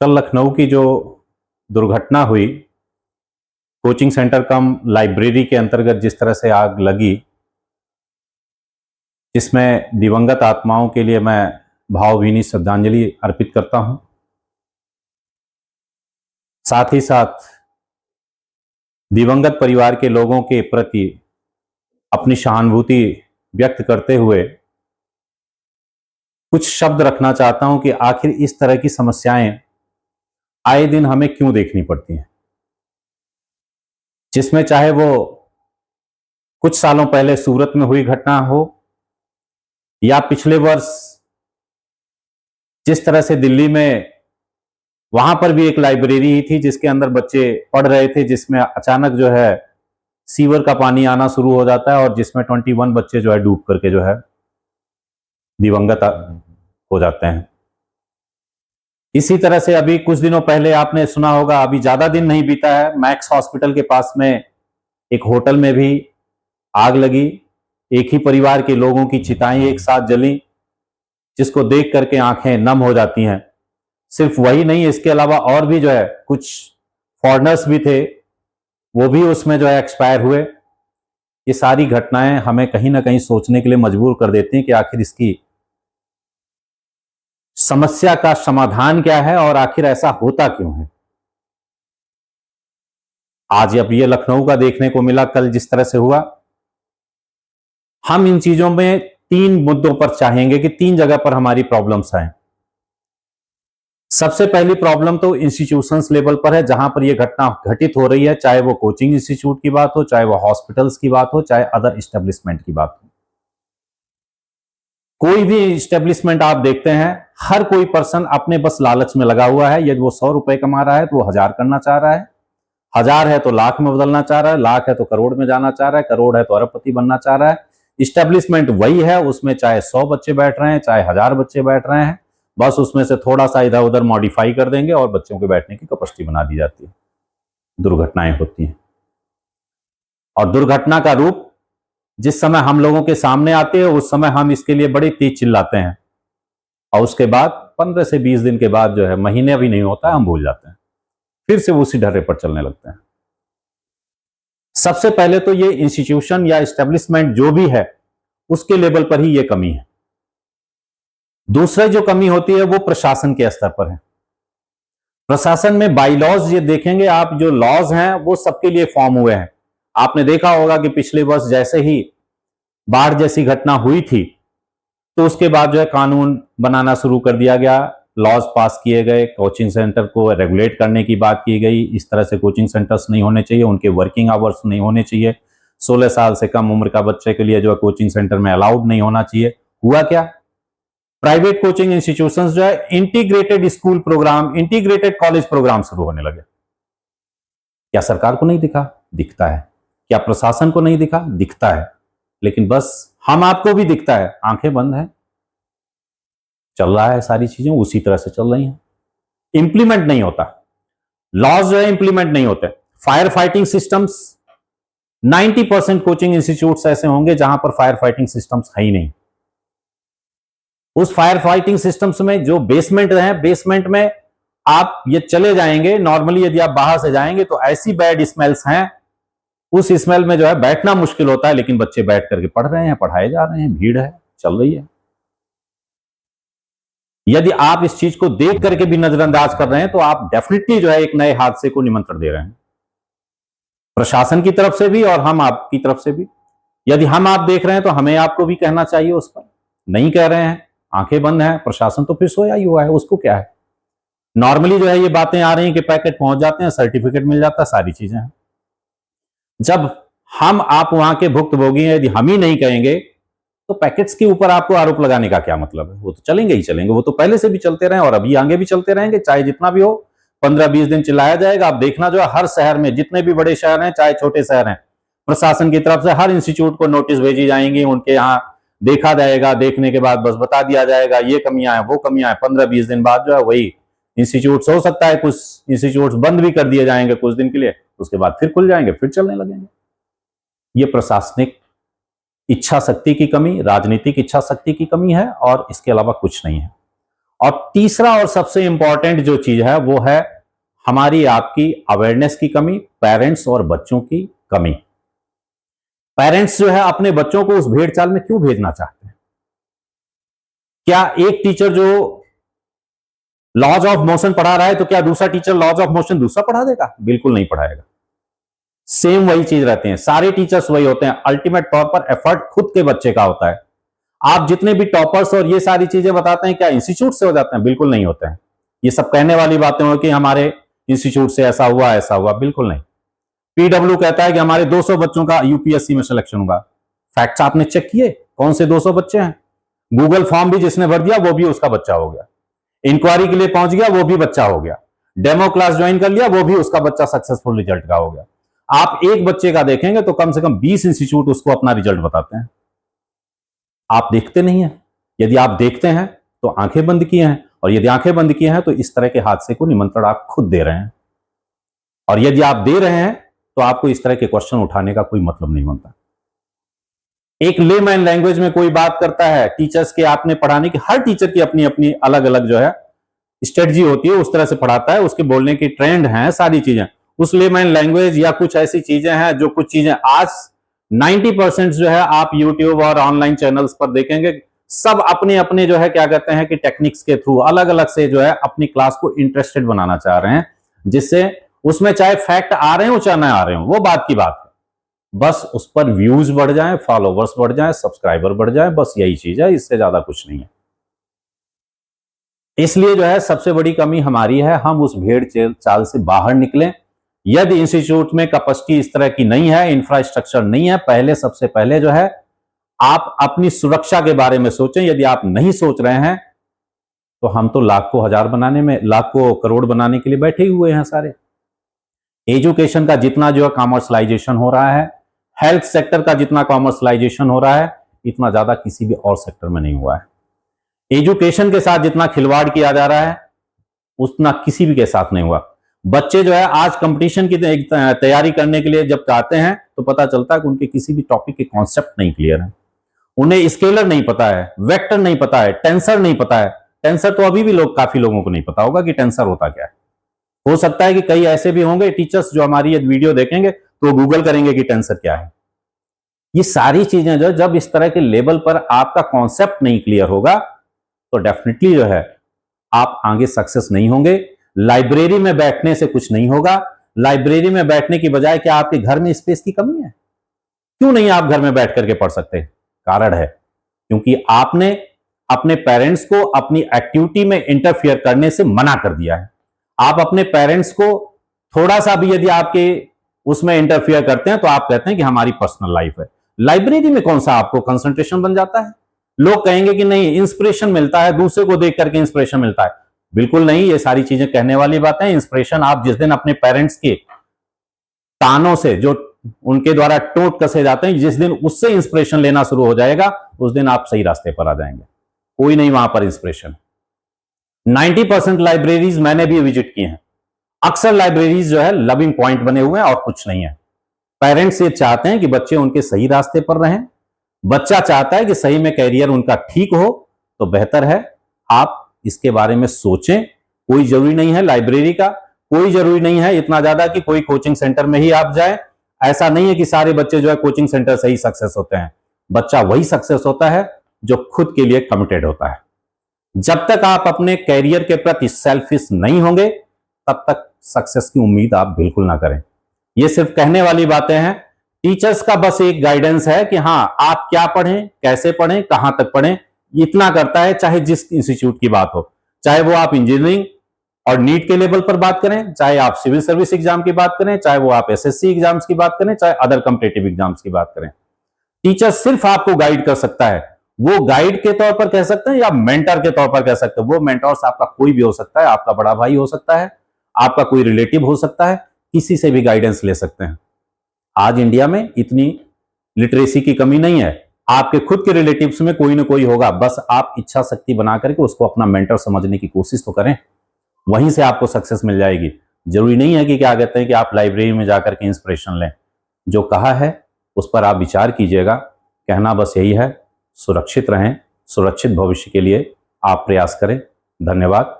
कल लखनऊ की जो दुर्घटना हुई, कोचिंग सेंटर कम लाइब्रेरी के अंतर्गत जिस तरह से आग लगी, जिसमें दिवंगत आत्माओं के लिए मैं भावभीनी श्रद्धांजलि अर्पित करता हूं। साथ ही साथ दिवंगत परिवार के लोगों के प्रति अपनी सहानुभूति व्यक्त करते हुए कुछ शब्द रखना चाहता हूं कि आखिर इस तरह की समस्याएं आए दिन हमें क्यों देखनी पड़ती हैं, जिसमें चाहे वो कुछ सालों पहले सूरत में हुई घटना हो या पिछले वर्ष जिस तरह से दिल्ली में वहां पर भी एक लाइब्रेरी ही थी जिसके अंदर बच्चे पढ़ रहे थे, जिसमें अचानक जो है सीवर का पानी आना शुरू हो जाता है और जिसमें 21 बच्चे जो है डूब करके जो है दिवंगत हो जाते हैं। इसी तरह से अभी कुछ दिनों पहले आपने सुना होगा, अभी ज्यादा दिन नहीं बीता है, मैक्स हॉस्पिटल के पास में एक होटल में भी आग लगी। एक ही परिवार के लोगों की चिताएं एक साथ जली, जिसको देख करके आंखें नम हो जाती हैं। सिर्फ वही नहीं, इसके अलावा और भी जो है कुछ फॉरेनर्स भी थे, वो भी उसमें जो है एक्सपायर हुए। ये सारी घटनाएं हमें कहीं ना कहीं सोचने के लिए मजबूर कर देती हैं कि आखिर इसकी समस्या का समाधान क्या है और आखिर ऐसा होता क्यों है। आज अब ये लखनऊ का देखने को मिला, कल जिस तरह से हुआ। हम इन चीजों में 3 मुद्दों पर चाहेंगे कि 3 जगह पर हमारी प्रॉब्लम्स आए। सबसे पहली प्रॉब्लम तो इंस्टीट्यूशंस लेवल पर है, जहां पर यह घटना घटित हो रही है, चाहे वो कोचिंग इंस्टीट्यूट की बात हो, चाहे वो हॉस्पिटल्स की बात हो, चाहे अदर एस्टेब्लिशमेंट की बात हो। कोई भी एस्टेब्लिशमेंट आप देखते हैं, हर कोई पर्सन अपने बस लालच में लगा हुआ है। यदि वो 100 रुपए कमा रहा है तो वो 1000 करना चाह रहा है, 1000 है तो लाख में बदलना चाह रहा है, लाख है तो करोड़ में जाना चाह रहा है, करोड़ है तो अरबपति बनना चाह रहा है। एस्टेब्लिशमेंट वही है, उसमें चाहे 100 बच्चे बैठ रहे हैं, चाहे 1000 बच्चे बैठ रहे हैं, बस उसमें से थोड़ा सा इधर उधर मॉडिफाई कर देंगे और बच्चों के बैठने की कैपेसिटी बना दी जाती है। दुर्घटनाएं होती हैं और दुर्घटना का रूप जिस समय हम लोगों के सामने आते हैं उस समय हम इसके लिए बड़ी तेज चिल्लाते हैं और उसके बाद 15 से 20 दिन के बाद जो है, महीने भी नहीं होता है, हम भूल जाते हैं, फिर से उसी ढर्रे पर चलने लगते हैं। सबसे पहले तो ये इंस्टीट्यूशन या एस्टेब्लिशमेंट जो भी है उसके लेवल पर ही ये कमी है। दूसरा जो कमी होती है वो प्रशासन के स्तर पर है। प्रशासन में बाई लॉज ये देखेंगे आप, जो लॉज हैं वो सबके लिए फॉर्म हुए हैं। आपने देखा होगा कि पिछले वर्ष जैसे ही बाढ़ जैसी घटना हुई थी तो उसके बाद जो है कानून बनाना शुरू कर दिया गया, लॉज पास किए गए, कोचिंग सेंटर को रेगुलेट करने की बात की गई। इस तरह से कोचिंग सेंटर्स नहीं होने चाहिए, उनके वर्किंग आवर्स नहीं होने चाहिए, 16 साल से कम उम्र का बच्चे के लिए जो है कोचिंग सेंटर में अलाउड नहीं होना चाहिए। हुआ क्या, प्राइवेट कोचिंग इंस्टीट्यूशंस जो है integrated school program, integrated college program शुरू होने लगे। क्या सरकार को नहीं दिखा? दिखता है। क्या प्रशासन को नहीं दिखा? दिखता है। लेकिन बस हम आपको भी दिखता है, आंखें बंद हैं, चल रहा है, सारी चीजें उसी तरह से चल रही हैं, इंप्लीमेंट नहीं होता। लॉज जो है इंप्लीमेंट नहीं होते। Fire fighting systems, 90% coaching institutes ऐसे होंगे जहां पर फायर फाइटिंग सिस्टम्स है ही नहीं। उस फायर फाइटिंग सिस्टम्स में जो बेसमेंट है, बेसमेंट में आप ये चले जाएंगे, नॉर्मली यदि आप बाहर से जाएंगे तो ऐसी बैड स्मेल्स हैं, उस स्मेल में जो है बैठना मुश्किल होता है, लेकिन बच्चे बैठ करके पढ़ रहे हैं, पढ़ाए जा रहे हैं, भीड़ है, चल रही है। यदि आप इस चीज को देख करके भी नजरअंदाज कर रहे हैं तो आप डेफिनेटली जो है एक नए हादसे को निमंत्रण दे रहे हैं, प्रशासन की तरफ से भी और हम आपकी तरफ से भी। यदि हम आप देख रहे हैं तो हमें आपको भी कहना चाहिए उस पर। नहीं कह रहे हैं, आंखें बंद हैं, प्रशासन तो फिर सोया ही हुआ है, उसको क्या है। नॉर्मली जो है ये बातें आ रही हैं कि पैकेट पहुंच जाते हैं, सर्टिफिकेट मिल जाता है, सारी चीजें हैं। जब हम आप वहां के भुक्तभोगी हैं, यदि हम ही नहीं कहेंगे तो पैकेट्स के ऊपर आपको आरोप लगाने का क्या मतलब है। वो तो चलेंगे ही चलेंगे, वो तो पहले से भी चलते रहे और अभी आगे भी चलते रहेंगे, चाहे जितना भी हो, 15-20 दिन चिल्लाया जाएगा। आप देखना जो है हर शहर में, जितने भी बड़े शहर हैं चाहे छोटे शहर हैं, प्रशासन की तरफ से हर इंस्टीट्यूट को नोटिस भेजी जाएंगी, उनके यहाँ देखा जाएगा, देखने के बाद बस बता दिया जाएगा ये कमियां हैं, वो कमियां हैं। 15-20 दिन बाद जो है वही इंस्टीट्यूट, हो सकता है कुछ इंस्टीट्यूट बंद भी कर दिए जाएंगे कुछ दिन के लिए, उसके बाद फिर खुल जाएंगे, फिर चलने लगेंगे। ये प्रशासनिक इच्छा शक्ति की कमी, राजनीतिक इच्छा शक्ति की कमी है और इसके अलावा कुछ नहीं है। और तीसरा और सबसे इंपॉर्टेंट जो चीज है वो है हमारी आपकी अवेयरनेस की कमी, पेरेंट्स और बच्चों की कमी। पेरेंट्स जो है अपने बच्चों को उस भेड़ चाल में क्यों भेजना चाहते हैं? क्या एक टीचर जो लॉज ऑफ मोशन पढ़ा रहा है तो क्या दूसरा टीचर लॉज ऑफ मोशन दूसरा पढ़ा देगा? बिल्कुल नहीं पढ़ाएगा। सेम वही चीज रहते हैं, सारे टीचर्स वही होते हैं। अल्टीमेट तौर पर एफर्ट खुद के बच्चे का होता है। आप जितने भी टॉपर्स और ये सारी चीजें बताते हैं, क्या इंस्टीट्यूट से हो जाते हैं? बिल्कुल नहीं होते हैं। ये सब कहने वाली बातें हो कि हमारे इंस्टीट्यूट से ऐसा हुआ, बिल्कुल नहीं। पीडब्ल्यू कहता है कि हमारे 200 बच्चों का यूपीएससी में सिलेक्शन होगा। फैक्ट्स आपने चेक किए? कौन से 200 बच्चे हैं? गूगल फॉर्म भी जिसने भर दिया वो भी उसका बच्चा हो गया। इंक्वायरी के लिए पहुंच गया वो भी बच्चा हो गया। डेमो क्लास ज्वाइन कर लिया वो भी उसका बच्चा सक्सेसफुल रिजल्ट का हो गया। आप एक बच्चे का देखेंगे तो कम से कम 20 इंस्टीट्यूट उसको अपना रिजल्ट बताते हैं। आप देखते नहीं है। यदि आप देखते हैं तो आंखें बंद किए हैं, और यदि आंखें बंद किए हैं तो इस तरह के हादसे को निमंत्रण आप खुद दे रहे हैं। और यदि आप दे रहे हैं तो आपको इस तरह के क्वेश्चन उठाने का कोई मतलब नहीं बनता। एक लेमैन लैंग्वेज में कोई बात करता है, टीचर्स के आपने पढ़ाने की, हर टीचर की अपनी अपनी अलग अलग जो है स्ट्रेटजी होती है, उस तरह से पढ़ाता है, उसके बोलने की ट्रेंड है, सारी चीजें उस लेमैन लैंग्वेज या कुछ ऐसी चीजें हैं जो कुछ चीजें आज 90% जो है आप यूट्यूब और ऑनलाइन चैनल्स पर देखेंगे, सब अपने अपने जो है क्या कहते हैं कि टेक्निक्स के थ्रू अलग अलग से जो है अपनी क्लास को इंटरेस्टेड बनाना चाह रहे हैं, जिससे उसमें चाहे फैक्ट आ रहे हो चाहे ना आ रहे हो वो बात की बात है, बस उस पर व्यूज बढ़ जाए, फॉलोवर्स बढ़ जाए, सब्सक्राइबर बढ़ जाए, बस यही चीज है, इससे ज्यादा कुछ नहीं है। इसलिए जो है सबसे बड़ी कमी हमारी है, हम उस भेड़ चाल से बाहर निकलें। यदि इंस्टीट्यूट में कैपेसिटी इस तरह की नहीं है, इंफ्रास्ट्रक्चर नहीं है, सबसे पहले जो है आप अपनी सुरक्षा के बारे में सोचें। यदि आप नहीं सोच रहे हैं तो हम तो लाख को हजार बनाने में, लाख को करोड़ बनाने के लिए बैठे हुए हैं सारे। एजुकेशन का जितना जो है कॉमर्शलाइजेशन हो रहा है, हेल्थ सेक्टर का जितना कॉमर्शलाइजेशन हो रहा है, इतना ज्यादा किसी भी और सेक्टर में नहीं हुआ है। एजुकेशन के साथ जितना खिलवाड़ किया जा रहा है उतना किसी भी के साथ नहीं हुआ। बच्चे जो है आज कंपटीशन की तैयारी करने के लिए जब आते हैं तो पता चलता है कि उनके किसी भी टॉपिक के कॉन्सेप्ट नहीं क्लियर है, उन्हें स्केलर नहीं पता है, वेक्टर नहीं पता है, टेंसर नहीं पता है। टेंसर तो अभी भी काफी लोगों को नहीं पता होगा कि टेंसर होता क्या है। हो सकता है कि कई ऐसे भी होंगे टीचर्स जो हमारी ये वीडियो देखेंगे तो गूगल करेंगे कि टेंसर क्या है। ये सारी चीजें जो जब इस तरह के लेवल पर आपका कॉन्सेप्ट नहीं क्लियर होगा तो डेफिनेटली जो है आप आगे सक्सेस नहीं होंगे। लाइब्रेरी में बैठने से कुछ नहीं होगा। लाइब्रेरी में बैठने की बजाय क्या आपके घर में स्पेस की कमी है? क्यों नहीं आप घर में बैठ करके पढ़ सकते? कारण है क्योंकि आपने अपने पेरेंट्स को अपनी एक्टिविटी में इंटरफियर करने से मना कर दिया है। आप अपने पेरेंट्स को थोड़ा सा भी यदि आपके उसमें इंटरफियर करते हैं तो आप कहते हैं कि हमारी पर्सनल लाइफ है। लाइब्रेरी में कौन सा आपको कंसंट्रेशन बन जाता है? लोग कहेंगे कि नहीं इंस्पिरेशन मिलता है, दूसरे को देख करके इंस्पिरेशन मिलता है। बिल्कुल नहीं, ये सारी चीजें कहने वाली बातें। इंस्पिरेशन आप जिस दिन अपने पेरेंट्स के तानों से जो उनके द्वारा टोट कसे जाते हैं, जिस दिन उससे इंस्पिरेशन लेना शुरू हो जाएगा उस दिन आप सही रास्ते पर आ जाएंगे। कोई नहीं वहां पर इंस्पिरेशन। 90% लाइब्रेरीज मैंने भी विजिट की हैं। अक्सर लाइब्रेरीज जो है लविंग पॉइंट बने हुए हैं और कुछ नहीं है। पेरेंट्स ये चाहते हैं कि बच्चे उनके सही रास्ते पर रहें। बच्चा चाहता है कि सही में कैरियर उनका ठीक हो, तो बेहतर है आप इसके बारे में सोचें। कोई जरूरी नहीं है लाइब्रेरी का, कोई जरूरी नहीं है इतना ज्यादा कि कोई कोचिंग सेंटर में ही आप जाए। ऐसा नहीं है कि सारे बच्चे जो है कोचिंग सेंटर से ही सक्सेस होते हैं। बच्चा वही सक्सेस होता है जो खुद के लिए कमिटेड होता है। जब तक आप अपने कैरियर के प्रति सेल्फिश नहीं होंगे तब तक सक्सेस की उम्मीद आप बिल्कुल ना करें। ये सिर्फ कहने वाली बातें हैं। टीचर्स का बस एक गाइडेंस है कि हां आप क्या पढ़ें, कैसे पढ़ें, कहां तक पढ़ें, इतना करता है। चाहे जिस इंस्टीट्यूट की बात हो, चाहे वो आप इंजीनियरिंग और नीट के लेवल पर बात करें, चाहे आप सिविल सर्विस एग्जाम की बात करें, चाहे वो आप एसएससी एग्जाम्स की बात करें, चाहे अदर कॉम्पिटिटिव एग्जाम्स की बात करें। टीचर सिर्फ आपको गाइड कर सकता है। वो गाइड के तौर पर कह सकते हैं या मेंटर के तौर पर कह सकते हैं। वो मेंटर्स आपका कोई भी हो सकता है, आपका बड़ा भाई हो सकता है, आपका कोई रिलेटिव हो सकता है, किसी से भी गाइडेंस ले सकते हैं। आज इंडिया में इतनी लिटरेसी की कमी नहीं है। आपके खुद के रिलेटिव्स में कोई ना कोई होगा, बस आप इच्छा शक्ति बना करके उसको अपना मेंटर समझने की कोशिश तो करें, वहीं से आपको सक्सेस मिल जाएगी। जरूरी नहीं है कि क्या कहते हैं कि आप लाइब्रेरी में जाकर के इंस्पिरेशन लें। जो कहा है उस पर आप विचार कीजिएगा। कहना बस यही है, सुरक्षित रहें, सुरक्षित भविष्य के लिए आप प्रयास करें। धन्यवाद।